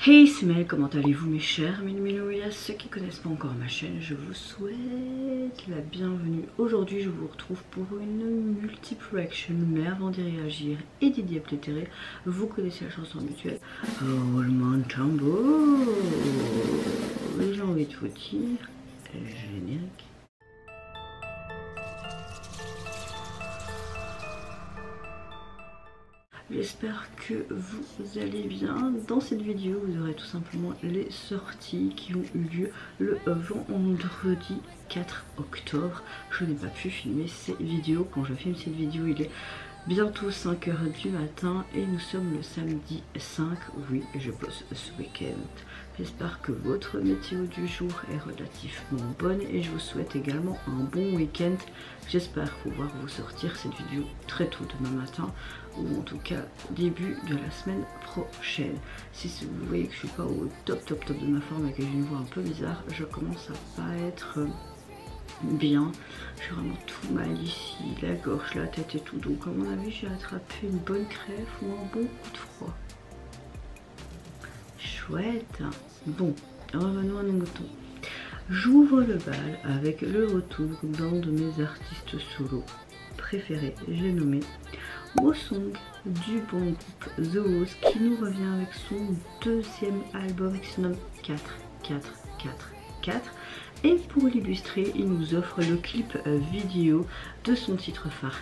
Hey c'est Mel, comment allez-vous mes chers Minous et à ceux qui connaissent pas encore ma chaîne, je vous souhaite la bienvenue. Aujourd'hui je vous retrouve pour une multi-reaction, mais avant d'y réagir et d'y déplétérer, vous connaissez la chanson mutuelle Roulement de tambour. J'ai envie de vous dire générique. J'espère que vous allez bien. Dans cette vidéo, vous aurez tout simplement les sorties qui ont eu lieu le vendredi 4 octobre. Je n'ai pas pu filmer ces vidéos. Quand je filme cette vidéo, il est bientôt 5 h du matin et nous sommes le samedi 5. Oui, je bosse ce week-end. J'espère que votre météo du jour est relativement bonne et je vous souhaite également un bon week-end. J'espère pouvoir vous sortir cette vidéo très tôt demain matin ou en tout cas début de la semaine prochaine. Si vous voyez que je suis pas au top de ma forme et que j'ai une voix un peu bizarre, je commence à pas être bien. J'ai vraiment tout mal ici, la gorge, la tête et tout. Donc à mon avis j'ai attrapé une bonne crève ou un bon coup de froid. Chouette. Bon, revenons à nos moutons. J'ouvre le bal avec le retour d'un de mes artistes solo préférés, j'ai nommé Wosong du bon groupe The Rose, qui nous revient avec son deuxième album qui se nomme 4. Et pour l'illustrer, il nous offre le clip vidéo de son titre phare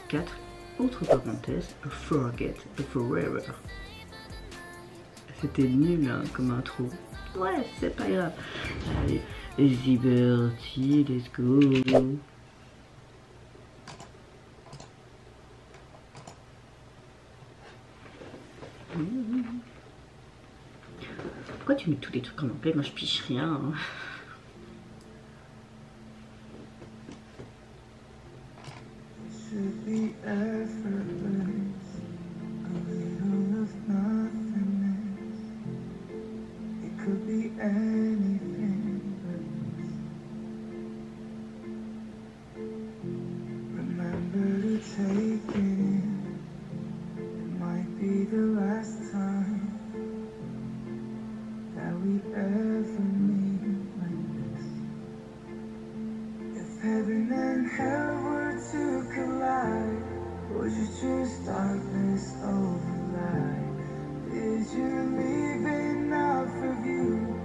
4. Entre parenthèses, Forget Forever. C'était nul hein, comme intro. Ouais, c'est pas grave. Allez, Liberty, let's go. Pourquoi tu mets tous les trucs en anglais? Moi je piche rien. Hein. Heaven and hell were to collide, would you choose darkness over light? Did you leave enough of you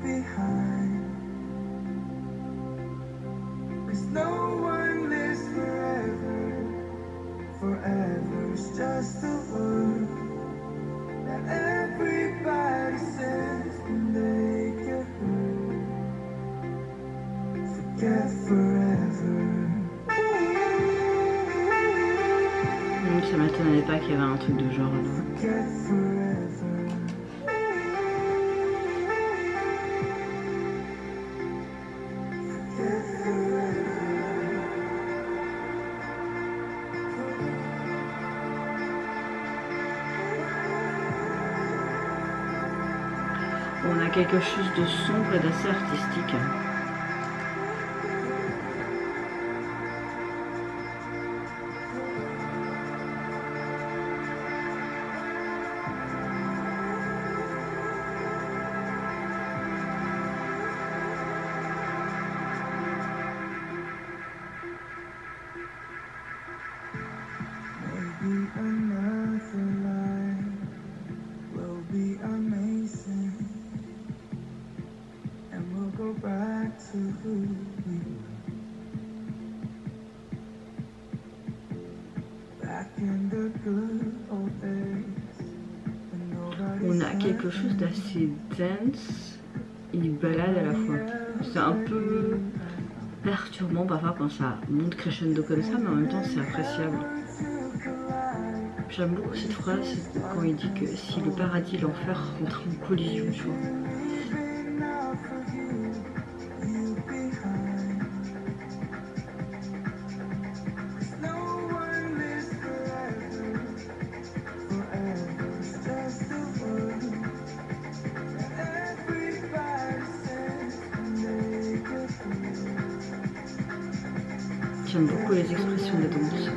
behind? 'Cause no one lives forever's just a word that everybody says when they get hurt. Forget forever. Ça m'étonnait pas qu'il y avait un truc de genre là. Forget forever. Forget forever. On a quelque chose de sombre et d'assez artistique. Maybe another life will be amazing, and we'll go back to who we were. Back in the good old days when nobody On a quelque chose d'assez dense et balade à la fois. C'est un peu perturbant parfois quand ça monte crescendo comme ça, mais en même temps c'est appréciable. J'aime beaucoup cette phrase quand il dit que si le paradis et l'enfer rentrent en collision, tu vois. J'aime beaucoup les expressions des danses.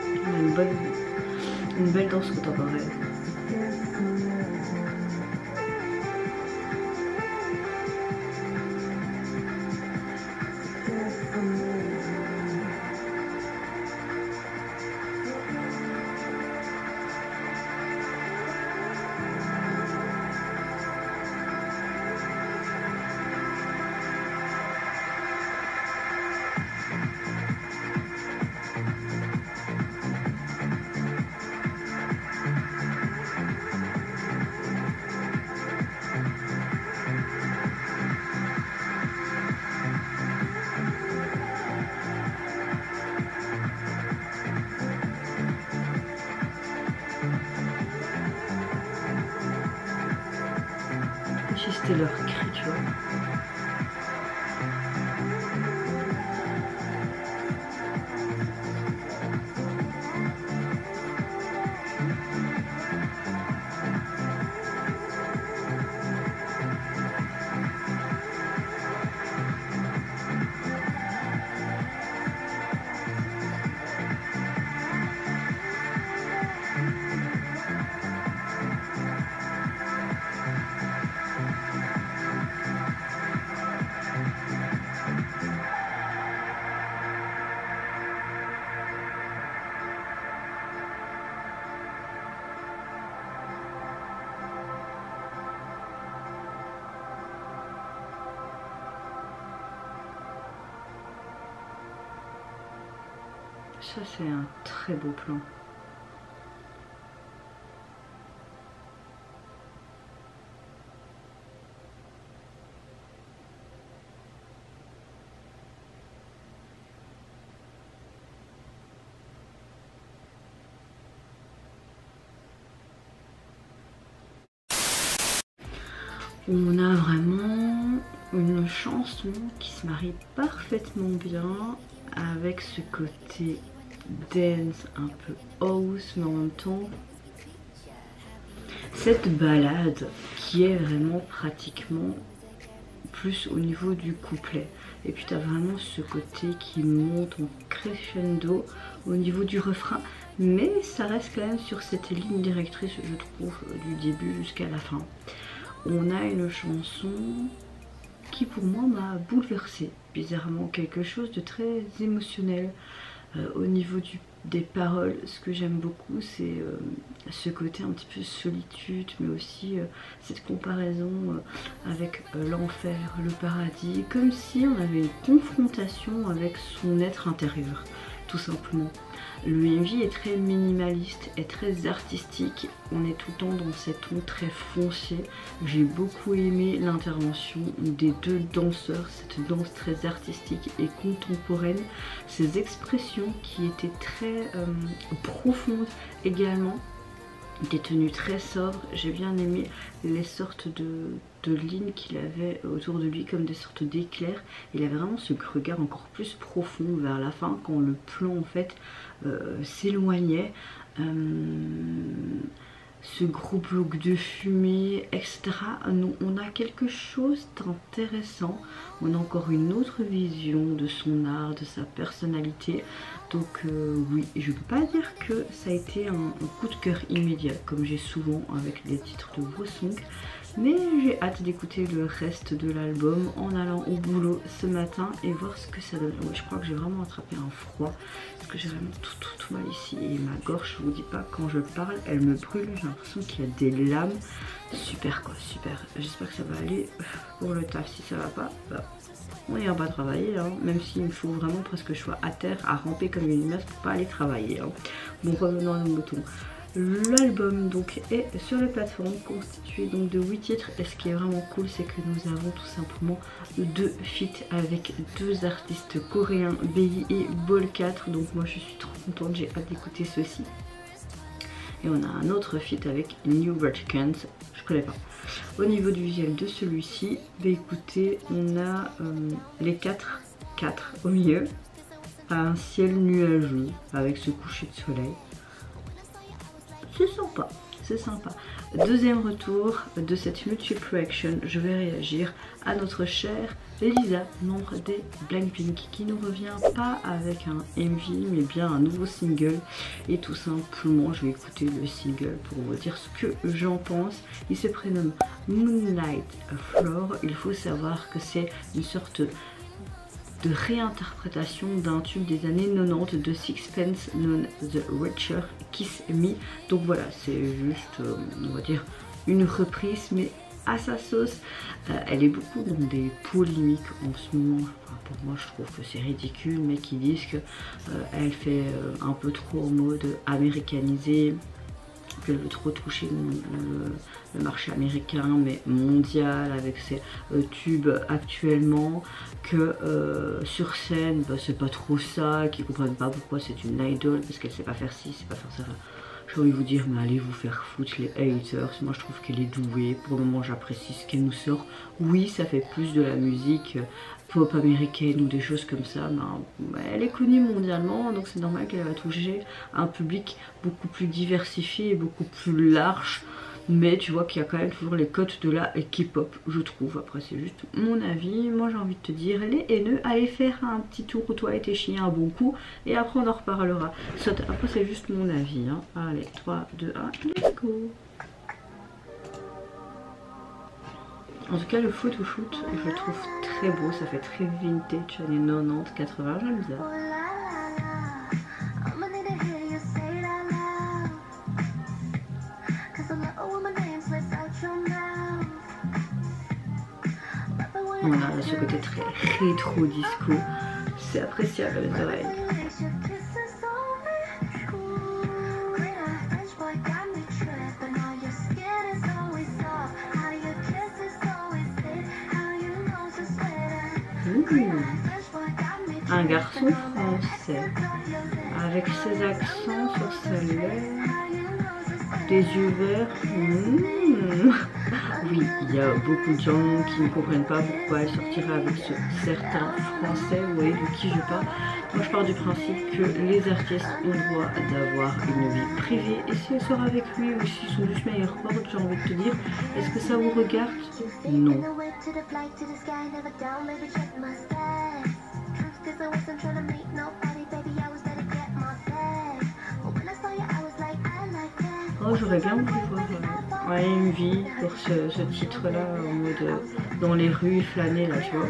Il y a une belle danse contemporaine. c'était leur cri, tu vois. Ça c'est un très beau plan. On a vraiment une chanson qui se marie parfaitement bien avec ce côté dance, un peu house, mais en même temps cette balade qui est vraiment pratiquement plus au niveau du couplet. Et puis tu as vraiment ce côté qui monte en crescendo au niveau du refrain, mais ça reste quand même sur cette ligne directrice, je trouve, du début jusqu'à la fin. On a une chanson qui pour moi m'a bouleversée, bizarrement, quelque chose de très émotionnel. Au niveau des paroles, ce que j'aime beaucoup, c'est ce côté un petit peu solitude, mais aussi cette comparaison avec l'enfer, le paradis, comme si on avait une confrontation avec son être intérieur, tout simplement. Le MV est très minimaliste, est très artistique, on est tout le temps dans cet ton très foncé. J'ai beaucoup aimé l'intervention des deux danseurs, cette danse très artistique et contemporaine, ces expressions qui étaient très profondes également, des tenues très sobres. J'ai bien aimé les sortes de lignes qu'il avait autour de lui comme des sortes d'éclairs. Il avait vraiment ce regard encore plus profond vers la fin quand le plan en fait s'éloignait. Ce gros bloc de fumée, etc. On a quelque chose d'intéressant. On a encore une autre vision de son art, de sa personnalité. Donc oui, je ne peux pas dire que ça a été un coup de cœur immédiat, comme j'ai souvent avec les titres de Wosong. Mais j'ai hâte d'écouter le reste de l'album en allant au boulot ce matin et voir ce que ça donne. Ouais, je crois que j'ai vraiment attrapé un froid parce que j'ai vraiment tout mal ici. Et ma gorge, je vous dis pas, quand je parle, elle me brûle. J'ai l'impression qu'il y a des lames. Super quoi, super. J'espère que ça va aller pour le taf. Si ça va pas, bah, on ira pas travailler. Hein. Même s'il me faut vraiment presque que je sois à terre à ramper comme une limace pour pas aller travailler. Hein. Bon, revenons à nos moutons. L'album donc est sur les plateformes, constitué donc de 8 titres, et ce qui est vraiment cool c'est que nous avons tout simplement 2 feats avec 2 artistes coréens, BI et Ball4, donc moi je suis trop contente, j'ai hâte d'écouter ceci. Et on a un autre feat avec New Verticans, je connais pas. Au niveau du visuel de celui-ci, bah écoutez, on a les 4 au milieu, un ciel nuageux avec ce coucher de soleil. C'est sympa, c'est sympa. Deuxième retour de cette multiple reaction, je vais réagir à notre chère Lisa, membre des Blackpink, qui ne revient pas avec un MV mais bien un nouveau single. Et tout simplement je vais écouter le single pour vous dire ce que j'en pense. Il se prénomme Moonlight Floor. Il faut savoir que c'est une sorte de réinterprétation d'un tube des années 90 de Sixpence, known The Richer Kiss Me. Donc voilà, c'est juste, on va dire, une reprise, mais à sa sauce. Elle est beaucoup dans des polémiques en ce moment. Enfin, pour moi, je trouve que c'est ridicule, mais qui disent que elle fait un peu trop en mode américanisé, qu'elle veut trop toucher le marché américain mais mondial avec ses tubes actuellement, que sur scène bah, c'est pas trop ça, qu'ils comprennent pas pourquoi c'est une idol parce qu'elle sait pas faire ci, c'est pas faire ça. Enfin, j'ai envie de vous dire, mais allez vous faire foutre les haters. Moi je trouve qu'elle est douée, pour le moment j'apprécie ce qu'elle nous sort. Oui, ça fait plus de la musique pop américaine ou des choses comme ça, mais elle est connue mondialement, donc c'est normal qu'elle va toucher un public beaucoup plus diversifié et beaucoup plus large. Mais tu vois qu'il y a quand même toujours les codes de la K-pop, je trouve. Après c'est juste mon avis. Moi j'ai envie de te dire, les haineux, allez faire un petit tour où toi et tes chiens un bon coup. Et après on en reparlera. Après c'est juste mon avis. Hein. Allez, 3, 2, 1, let's go. En tout cas le photoshoot, je le trouve très beau. Ça fait très vintage, années 90, 80, j'aime bien. On a ce côté très rétro disco, c'est appréciable à les oreilles. Un garçon français, avec ses accents sur ses lèvres, des yeux verts. Oui, il y a beaucoup de gens qui ne comprennent pas pourquoi elle sortirait avec ce certain français, vous voyez de qui je parle. Moi je pars du principe que les artistes ont le droit d'avoir une vie privée, et si elle sort avec lui ou s'ils sont juste meilleurs potes, j'ai envie de te dire, est-ce que ça vous regarde? Non. Oh, j'aurais bien voulu voir une vie pour ce titre-là, en mode dans les rues, flâner là, tu vois.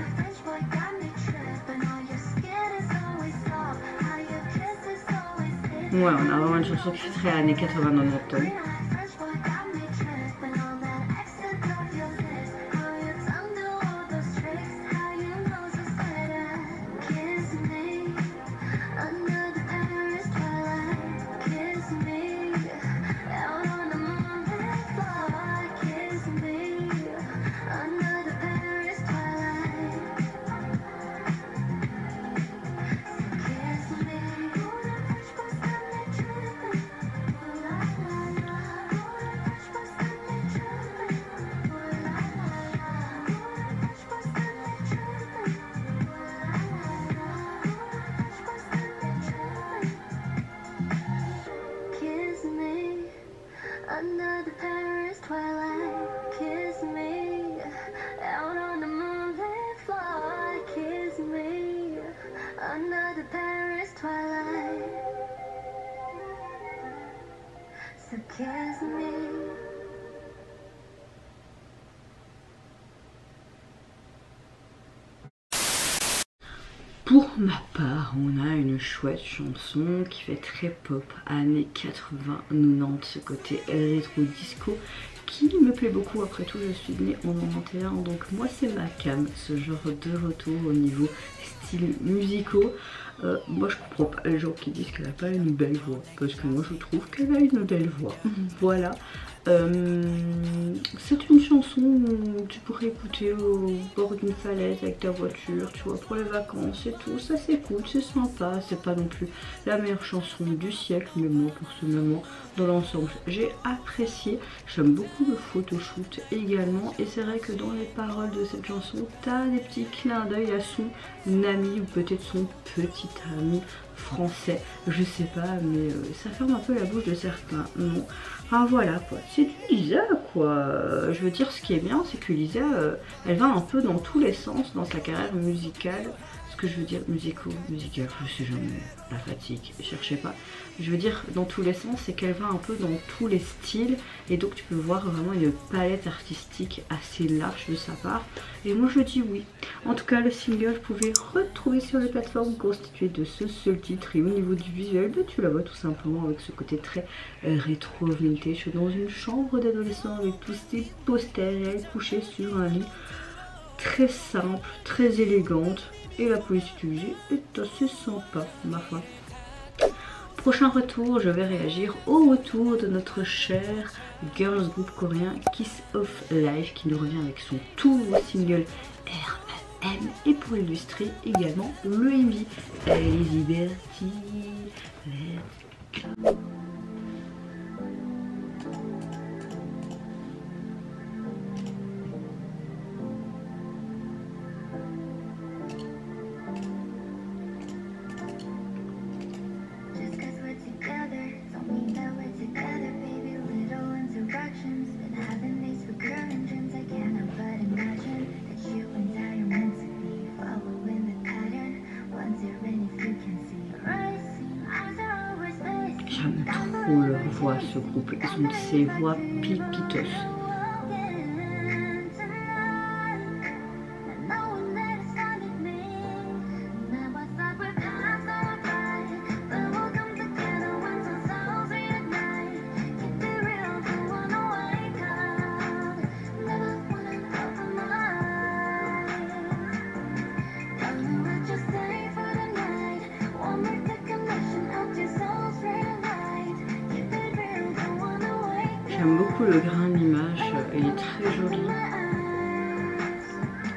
Ouais, on a vraiment une chanson qui fait très années 80-90. Pour ma part, on a une chouette chanson qui fait très pop, années 80-90, ce côté rétro disco qui me plaît beaucoup. Après tout, je suis née en 91, donc moi c'est ma cam, ce genre de retour au niveau style musicaux. Moi je comprends pas les gens qui disent qu'elle a pas une belle voix, parce que moi je trouve qu'elle a une belle voix. Voilà. C'est une chanson où tu pourrais écouter au bord d'une falaise avec ta voiture, tu vois, pour les vacances et tout. Ça s'écoute, c'est sympa, c'est pas non plus la meilleure chanson du siècle, mais moi pour ce moment, dans l'ensemble, j'ai apprécié. J'aime beaucoup le photoshoot également, et c'est vrai que dans les paroles de cette chanson, t'as des petits clins d'œil à son ami ou peut-être son petit ami français, je sais pas, mais ça ferme un peu la bouche de certains. Non. Ah voilà quoi, c'est du Lisa quoi. Je veux dire, ce qui est bien, c'est que Lisa, elle va un peu dans tous les sens dans sa carrière musicale. Ce que je veux dire, musical, je sais jamais, la fatigue, cherchez pas. Je veux dire, dans tous les sens, c'est qu'elle va un peu dans tous les styles, et donc tu peux voir vraiment une palette artistique assez large de sa part. Et moi je dis oui. En tout cas, le single, vous pouvez retrouver sur les plateformes constituées de ce seul titre, et au niveau du visuel, tu la vois tout simplement avec ce côté très rétro vintage, dans une chambre d'adolescent avec tous ces posters, et elle couchée sur un lit très simple, très élégante, et la police utilisée est assez sympa, ma foi. Prochain retour, je vais réagir au retour de notre cher girls group coréen Kiss of Life, qui nous revient avec son tout nouveau single R.E.M. et pour illustrer également le MV Liberty. Let's go. voix ce groupe, ils ont ces voix pipiteuses. J'aime beaucoup le grain de l'image, il est très joli.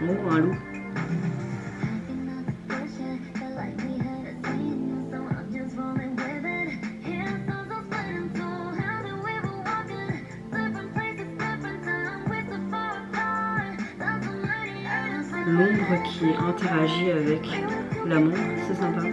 Oh, un loup. L'ombre qui interagit avec l'amour, c'est sympa.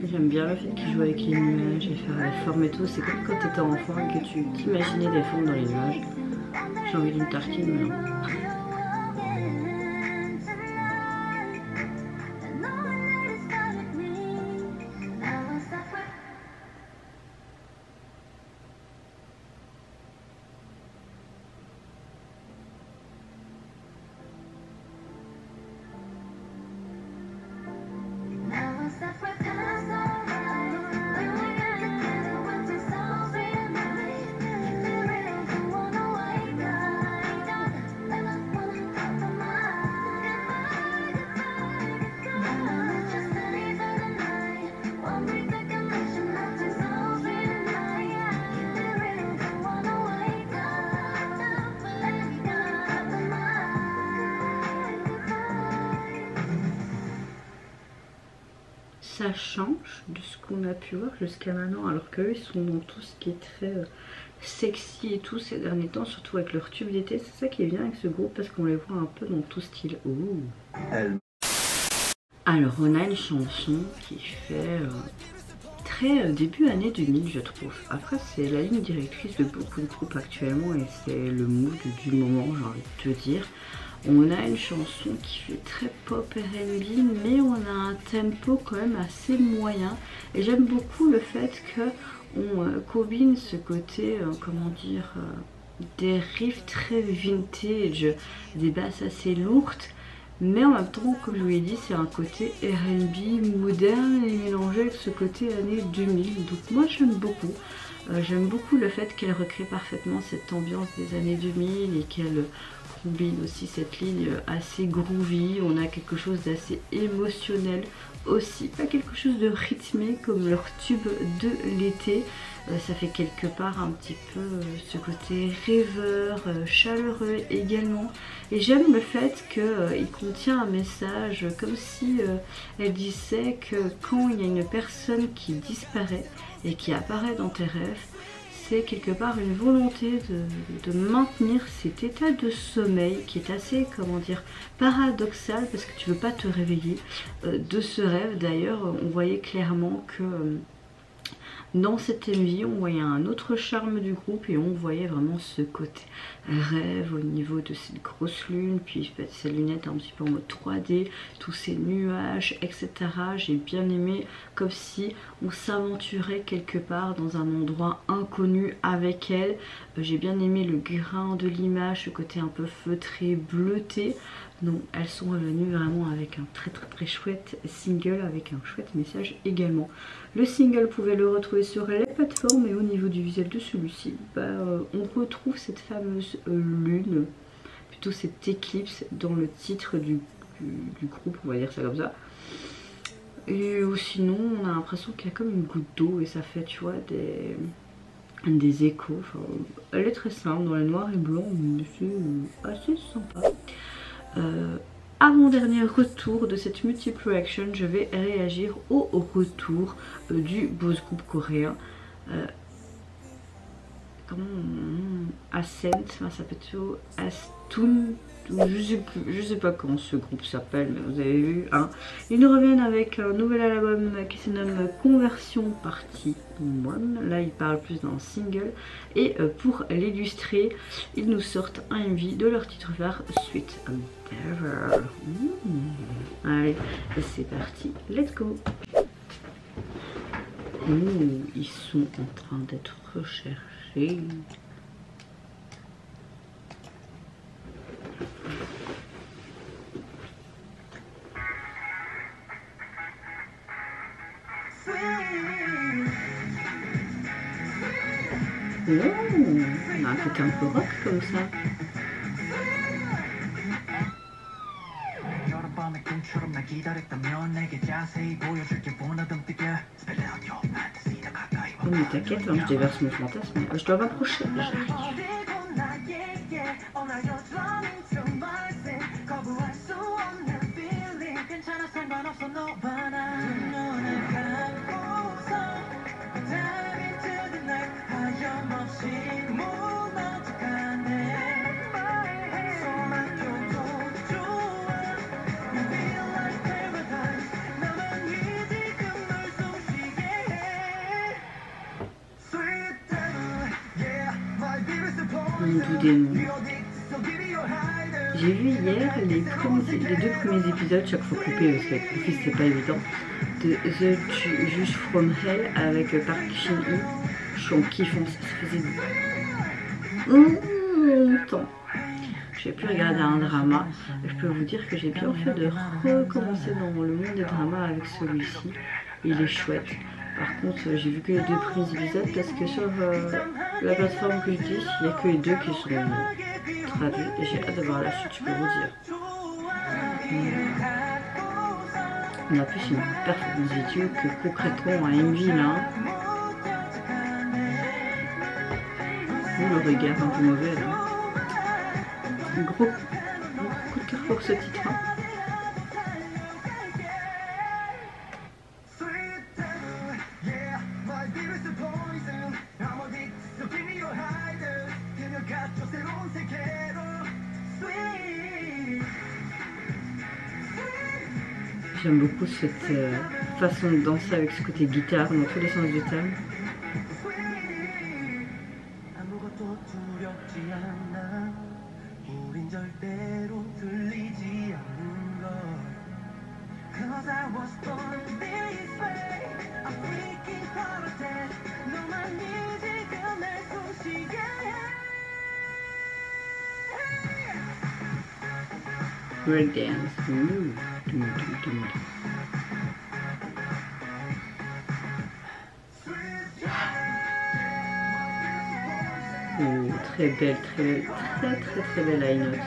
J'aime bien le fait qu'il joue avec les nuages et faire les formes et tout. C'est comme quand tu étais enfant et que tu t'imaginais des formes dans les nuages. J'ai envie d'une tartine maintenant. Ça change de ce qu'on a pu voir jusqu'à maintenant, alors qu'eux ils sont dans tout ce qui est très sexy et tout ces derniers temps, surtout avec leur tube d'été. C'est ça qui est bien avec ce groupe parce qu'on les voit un peu dans tout style. Ouh. Alors on a une chanson qui fait très début année 2000 je trouve. Après c'est la ligne directrice de beaucoup de groupes actuellement et c'est le mood du moment, j'ai envie de te dire. On a une chanson qui fait très pop R&B, mais on a un tempo quand même assez moyen. Et j'aime beaucoup le fait qu'on combine ce côté, comment dire, des riffs très vintage, des basses assez lourdes. Mais en même temps, comme je vous l'ai dit, c'est un côté R&B moderne et mélangé avec ce côté années 2000. Donc moi j'aime beaucoup. J'aime beaucoup le fait qu'elle recrée parfaitement cette ambiance des années 2000 et qu'elle combine aussi cette ligne assez groovy. On a quelque chose d'assez émotionnel aussi, pas quelque chose de rythmé comme leur tube de l'été. Ça fait quelque part un petit peu ce côté rêveur, chaleureux également. Et j'aime le fait qu'il contient un message comme si elle disait que quand il y a une personne qui disparaît et qui apparaît dans tes rêves, c'est quelque part une volonté de maintenir cet état de sommeil qui est assez, comment dire, paradoxal parce que tu veux pas te réveiller de ce rêve. D'ailleurs, on voyait clairement que dans cette MV, on voyait un autre charme du groupe et on voyait vraiment ce côté rêve au niveau de cette grosse lune, puis ces lunettes un petit peu en mode 3D, tous ces nuages, etc. J'ai bien aimé, comme si on s'aventurait quelque part dans un endroit inconnu avec elle. J'ai bien aimé le grain de l'image, ce côté un peu feutré, bleuté. Donc elles sont revenues vraiment avec un très chouette single, avec un chouette message également. Le single, vous pouvez le retrouver sur les plateformes et au niveau du visuel de celui-ci, on retrouve cette fameuse lune, plutôt cette éclipse dans le titre du groupe, on va dire ça comme ça. Et sinon on a l'impression qu'il y a comme une goutte d'eau et ça fait, tu vois, des échos. Enfin, elle est très simple dans le noir et blanc, mais c'est assez sympa. avant-dernier retour de cette multiple reaction, je vais réagir au retour du boss group coréen. Comment Ascent, ça peut être Astun, je sais pas comment ce groupe s'appelle, mais vous avez vu, hein. Ils nous reviennent avec un nouvel album qui se nomme Conversion Partie 1. Là, ils parlent plus d'un single. Et pour l'illustrer, ils nous sortent un MV de leur titre phare, Sweet Endeavor. Allez, c'est parti, let's go. Ils sont en train d'être recherchés. On a un côté un peu rock comme ça. Oh mais t'inquiète, hein, je déverse mon fantasme. Je dois m'approcher, j'arrive. J'ai vu hier les deux premiers épisodes, chaque fois coupé parce qu'avec mon fils c'est pas évident, de The Juice from Hell avec Park Shin-hye. Je suis en kiffant, ça faisait longtemps. J'ai pu regarder un drama. Je peux vous dire que j'ai bien fait de recommencer dans le monde des dramas avec celui-ci. Il est chouette. Par contre, j'ai vu que les deux premiers épisodes parce que sur la plateforme que j'utilise, il n'y a que les deux qui sont traduits. Et j'ai hâte de voir la suite, je peux vous dire. On a plus une performance vidéo que concrètement un MV là. Le regard un peu mauvais là. Un gros coup de cœur pour ce titre. Hein. J'aime beaucoup cette façon de danser avec ce côté guitare dans tous les sens du terme. Break dance. Très belle, très belle high note.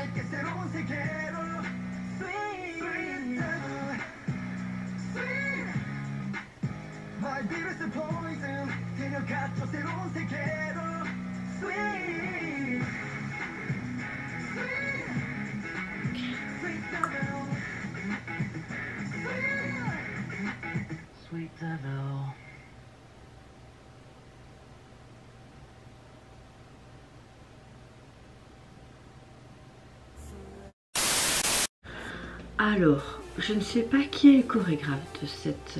Alors, je ne sais pas qui est le chorégraphe de cette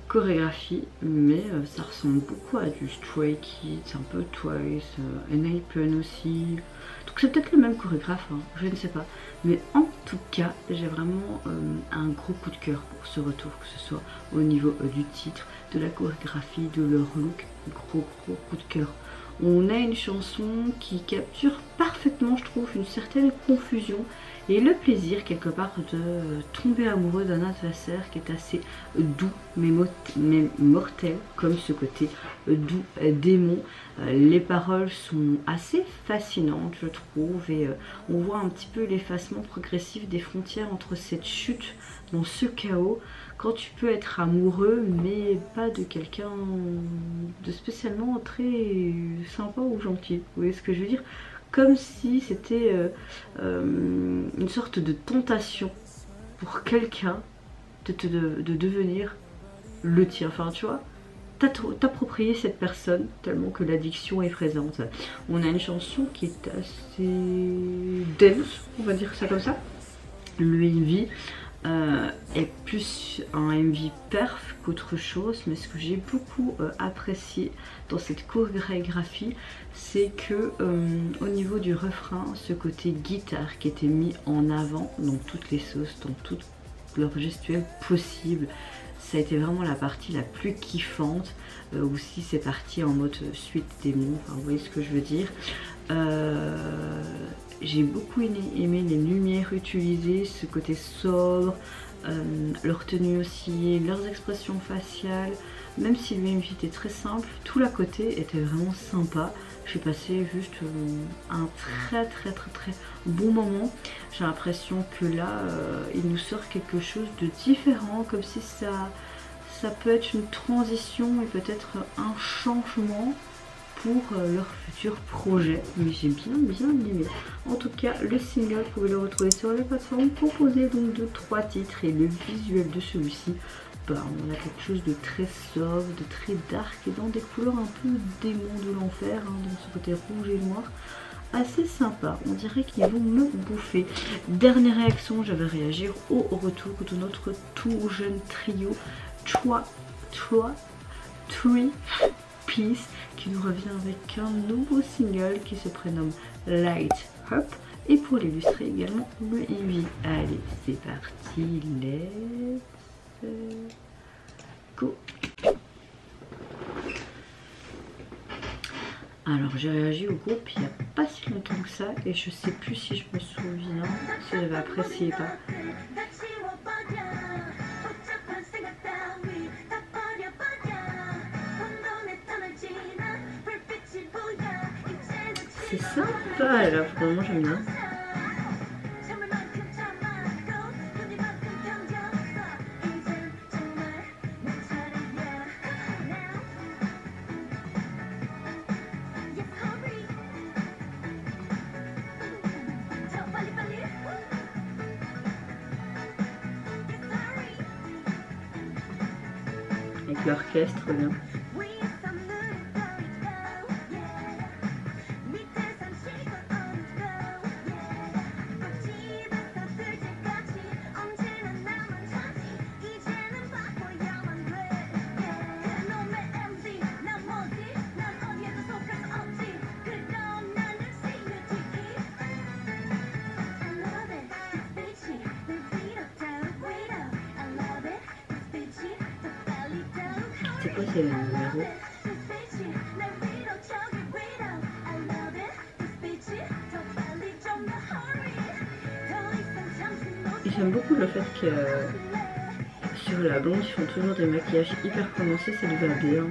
chorégraphie, mais ça ressemble beaucoup à du Stray Kids, un peu Twice, N.A.P.N aussi. Donc c'est peut-être le même chorégraphe, hein, je ne sais pas. Mais en tout cas, j'ai vraiment un gros coup de cœur pour ce retour, que ce soit au niveau du titre, de la chorégraphie, de leur look. Gros coup de cœur. On a une chanson qui capture parfaitement, je trouve, une certaine confusion et le plaisir quelque part de tomber amoureux d'un adversaire qui est assez doux mais mortel, comme ce côté doux démon. Les paroles sont assez fascinantes, je trouve, et on voit un petit peu l'effacement progressif des frontières entre cette chute dans ce chaos, quand tu peux être amoureux mais pas de quelqu'un de spécialement très sympa ou gentil. Vous voyez ce que je veux dire? Comme si c'était une sorte de tentation pour quelqu'un de devenir le tien. Enfin, tu vois, t'approprier cette personne tellement que l'addiction est présente. On a une chanson qui est assez dense, on va dire ça comme ça. Le MV est plus un MV perf qu'autre chose, mais ce que j'ai beaucoup apprécié dans cette chorégraphie, c'est que au niveau du refrain, ce côté guitare qui était mis en avant dans toutes les sauces, dans toutes leurs gestuelles possibles, ça a été vraiment la partie la plus kiffante. Aussi c'est parti en mode suite démon, enfin, vous voyez ce que je veux dire. J'ai beaucoup aimé les lumières utilisées, ce côté sobre, leur tenue aussi, leurs expressions faciales. Même si le MV était très simple, tout l'à côté était vraiment sympa. J'ai passé juste un très bon moment. J'ai l'impression que là, il nous sort quelque chose de différent, comme si ça peut être une transition et peut-être un changement pour leur futur projet. Mais j'ai bien aimé. En tout cas, le single, vous pouvez le retrouver sur les plateformes, composé donc de 3 titres, et le visuel de celui-ci, on a quelque chose de très sobre, de très dark et dans des couleurs un peu démons de l'enfer, hein, dans ce côté rouge et noir. Assez sympa, on dirait qu'ils vont me bouffer. Dernière réaction, je vais réagir au retour de notre tout jeune trio 3 Piece qui nous revient avec un nouveau single qui se prénomme Light Up, et pour l'illustrer également le MV. Allez, c'est parti, let's go. Alors j'ai réagi au groupe il n'y a pas si longtemps que ça et je sais plus si je me souviens si j'avais apprécié ou pas. C'est sympa là, vraiment j'aime bien. Avec l'orchestre, bien. C'est quoi ces numéros? J'aime beaucoup le fait que sur la blonde ils font toujours des maquillages hyper prononcés, ça lui va bien.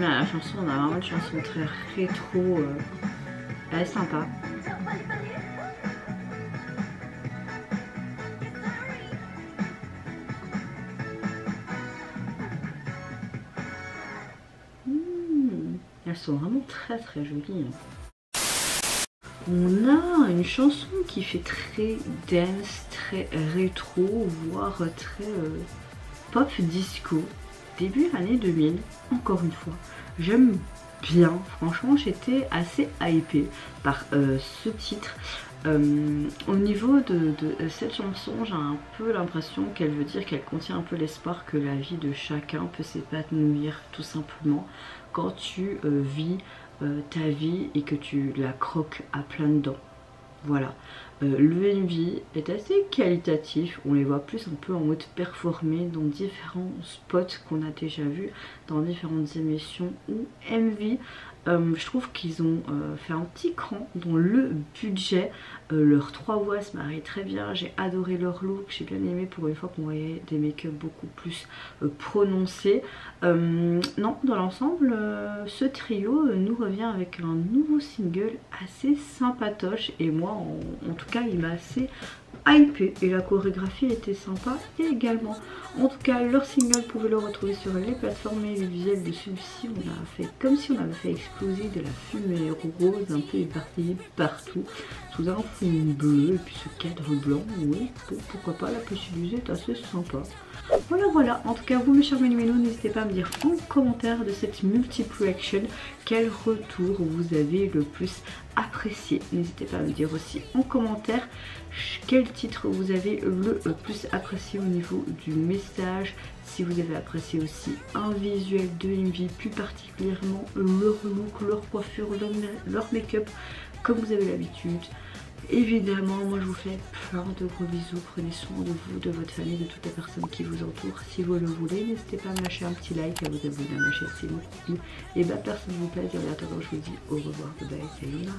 Mais la chanson, on a vraiment une chanson très rétro. Elle est sympa. Elles sont vraiment très très jolies. On a une chanson qui fait très dance, très rétro, voire très pop disco. Début année 2000, encore une fois. J'aime bien, franchement j'étais assez hypée par ce titre. Au niveau de cette chanson, j'ai un peu l'impression qu'elle veut dire qu'elle contient un peu l'espoir que la vie de chacun peut s'épanouir tout simplement quand tu vis ta vie et que tu la croques à pleines dents. Voilà, le MV est assez qualitatif, on les voit plus un peu en mode performé dans différents spots qu'on a déjà vus dans différentes émissions ou MV. Je trouve qu'ils ont fait un petit cran dans le budget. Leurs 3 voix se marient très bien. J'ai adoré leur look. J'ai bien aimé pour une fois qu'on voyait des make-up beaucoup plus prononcés. Non, dans l'ensemble, ce trio nous revient avec un nouveau single assez sympatoche. Et moi, en tout cas, il m'a assez hypé et la chorégraphie était sympa également. En tout cas, leur single, vous pouvez le retrouver sur les plateformes et les visuels de celui-ci. On a fait comme si on avait fait exploser de la fumée rose un peu éparpillée partout sous un fond bleu et puis ce cadre blanc. Oui, pourquoi pas, la possibilité est assez sympa. Voilà, en tout cas vous mes chers minous, n'hésitez pas à me dire en commentaire de cette multiple action quel retour vous avez le plus apprécié. N'hésitez pas à me dire aussi en commentaire quel titre vous avez le plus apprécié au niveau du message, si vous avez apprécié aussi un visuel de MV, plus particulièrement leur look, leur coiffure, leur make-up comme vous avez l'habitude. Évidemment, moi je vous fais plein de gros bisous, prenez soin de vous, de votre famille, de toutes les personnes qui vous entourent. Si vous le voulez, n'hésitez pas à me lâcher un petit like, à vous abonner à ma chaîne si vous plaît. Et bah personne vous plaise, et en attendant je vous dis au revoir, bye bye, sayonara.